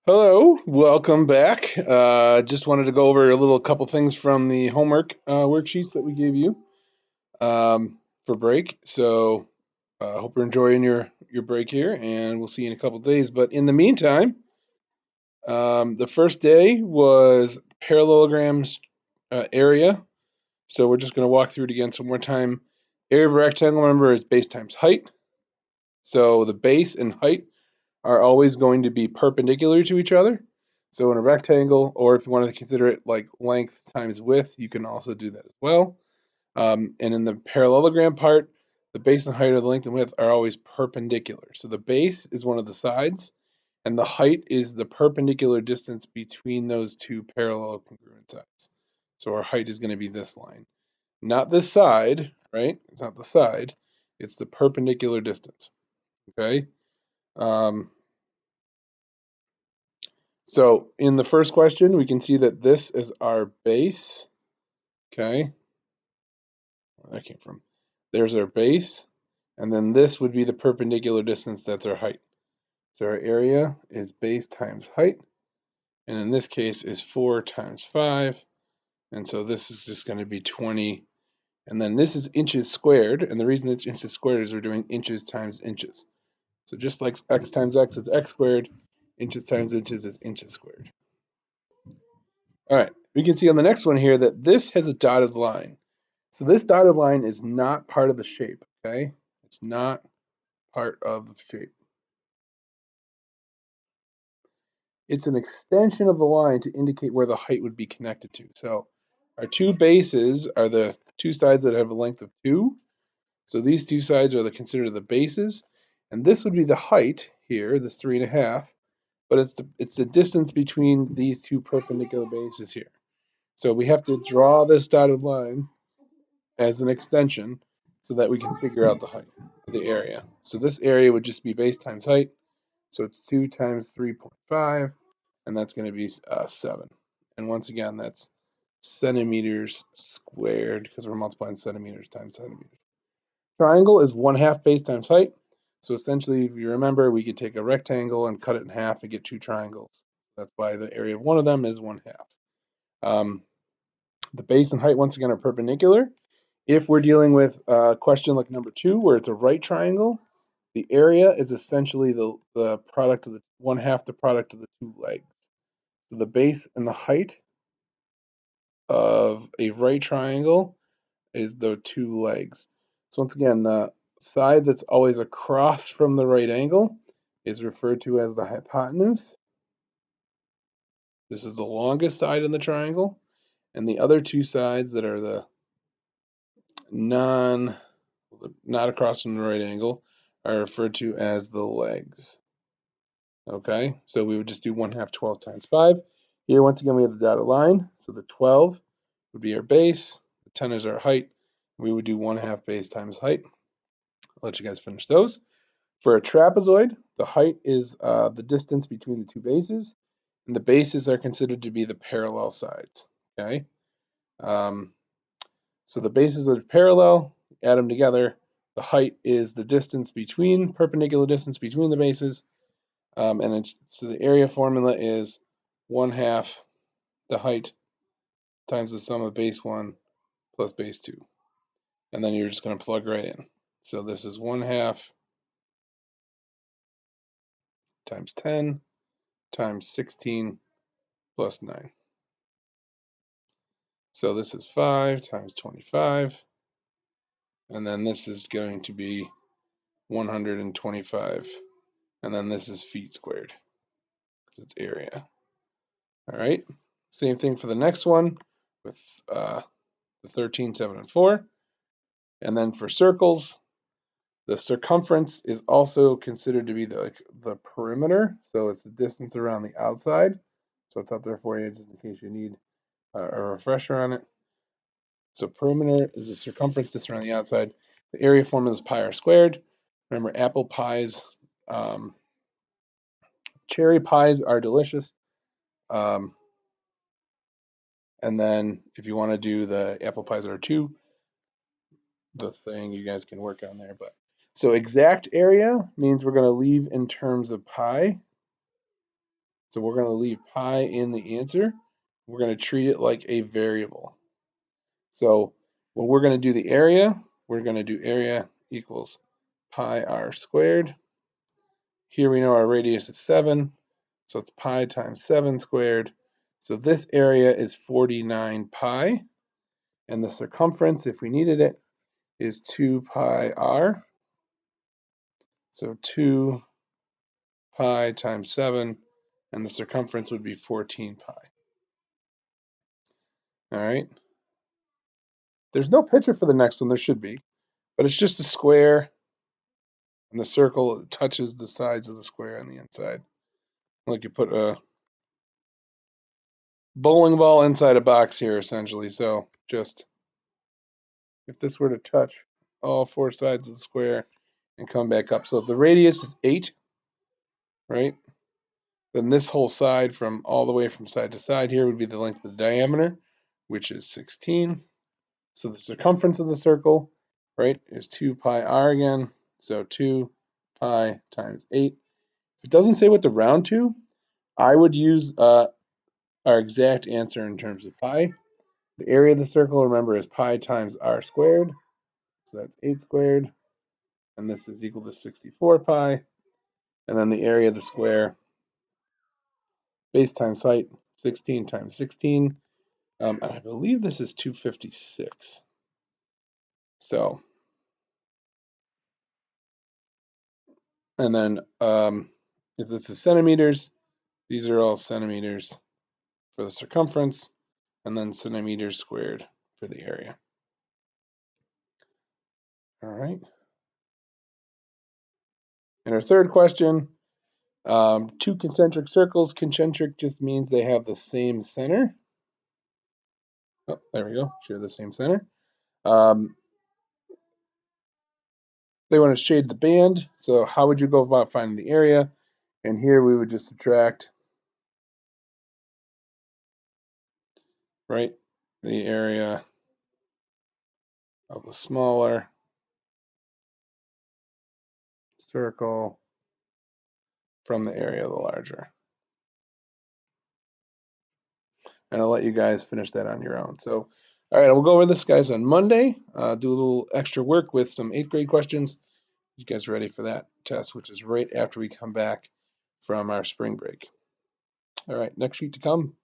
Hello, welcome back. Just wanted to go over a couple things from the homework worksheets that we gave you for break. So, hope you're enjoying your break here, and we'll see you in a couple days. But in the meantime, the first day was parallelograms area. So we're just going to walk through it again some more time. Area of a rectangle, remember, is base times height. So the base and height are always going to be perpendicular to each other. So in a rectangle, or if you want to consider it like length times width, you can also do that as well. And in the parallelogram part, the base and height or the length and width are always perpendicular. So the base is one of the sides, and the height is the perpendicular distance between those two parallel congruent sides. So our height is going to be this line. Not this side, right? It's not the side. It's the perpendicular distance, okay? Um, So in the first question, we can see that this is our base. Okay, where that came from. There's our base, and then this would be the perpendicular distance, that's our height. So our area is base times height, and in this case is 4 times 5, and so this is just going to be 20, and then this is inches squared, and the reason it's inches squared is we're doing inches times inches. So just like x times x is x squared, inches times inches is inches squared. All right, we can see on the next one here that this has a dotted line. So this dotted line is not part of the shape, okay? It's not part of the shape. It's an extension of the line to indicate where the height would be connected to. So our two bases are the two sides that have a length of 2. So these two sides are considered the bases. And this would be the height here, this 3.5, but it's the distance between these two perpendicular bases here. So we have to draw this dotted line as an extension so that we can figure out the height of the area. So this area would just be base times height. So it's 2 times 3.5, and that's going to be 7. And once again, that's centimeters squared because we're multiplying centimeters times centimeters. Triangle is 1/2 base times height. So essentially, if you remember, we could take a rectangle and cut it in half and get two triangles. That's why the area of one of them is 1/2. The base and height, once again, are perpendicular. If we're dealing with a question like number 2, where it's a right triangle, the area is essentially the product of the 1/2 the product of the two legs. So the base and the height of a right triangle is the two legs. So once again, the side that's always across from the right angle is referred to as the hypotenuse. This is the longest side in the triangle. And the other two sides that are the non not across from the right angle are referred to as the legs. Okay, so we would just do 1/2 12 times 5. Here, once again, we have the dotted line. So the 12 would be our base, the 10 is our height. We would do 1/2 base times height. I'll let you guys finish those. For a trapezoid, the height is the distance between the two bases, and the bases are considered to be the parallel sides. Okay, um, so the bases are parallel, add them together. The height is the distance between, perpendicular distance between the bases. And so the area formula is 1/2 the height times the sum of base 1 plus base 2. And then you're just going to plug right in. So this is 1/2 times 10 times 16 plus 9. So this is 5 times 25. And then this is going to be 125. And then this is feet squared because it's area. All right. Same thing for the next one with the 13, 7, and 4. And then for circles, the circumference is also considered to be the perimeter. So it's the distance around the outside. So it's up there for you just in case you need a refresher on it. So perimeter is the circumference distance around the outside. The area formula is pi r squared. Remember, apple pies, cherry pies are delicious. Um, and then if you want to do the apple pies are 2, the thing you guys can work on there. But so exact area means we're going to leave in terms of pi. So we're going to leave pi in the answer. We're going to treat it like a variable. So when we're going to do the area, we're going to do area equals pi r squared. Here we know our radius is 7, so it's pi times 7 squared. So this area is 49 pi, and the circumference, if we needed it, is 2 pi r. So 2 pi times 7, and the circumference would be 14 pi. All right. There's no picture for the next one. There should be, but it's just a square, and the circle touches the sides of the square on the inside. Like you put a bowling ball inside a box here, essentially. So just if this were to touch all four sides of the square and come back up. So if the radius is 8, right, then this whole side from all the way from side to side here would be the length of the diameter, which is 16. So the circumference of the circle, right, is 2 pi r again. So 2 pi times 8. If it doesn't say what to round to, I would use our exact answer in terms of pi. The area of the circle, remember, is pi times r squared. So that's 8 squared. And this is equal to 64 pi. And then the area of the square, base times height, 16 times 16. And I believe this is 256. So, and then if this is centimeters, these are all centimeters for the circumference, and then centimeters squared for the area. All right. And our third question, two concentric circles. Concentric just means they have the same center. Oh, there we go, share the same center. They want to shade the band, so how would you go about finding the area? And here we would just subtract, right, the area of the smaller circle from the area of the larger. And I'll let you guys finish that on your own. So, all right, we'll go over this, guys, on Monday. Do a little extra work with some 8th grade questions. You guys ready for that test, which is right after we come back from our spring break. All right, next sheet to come.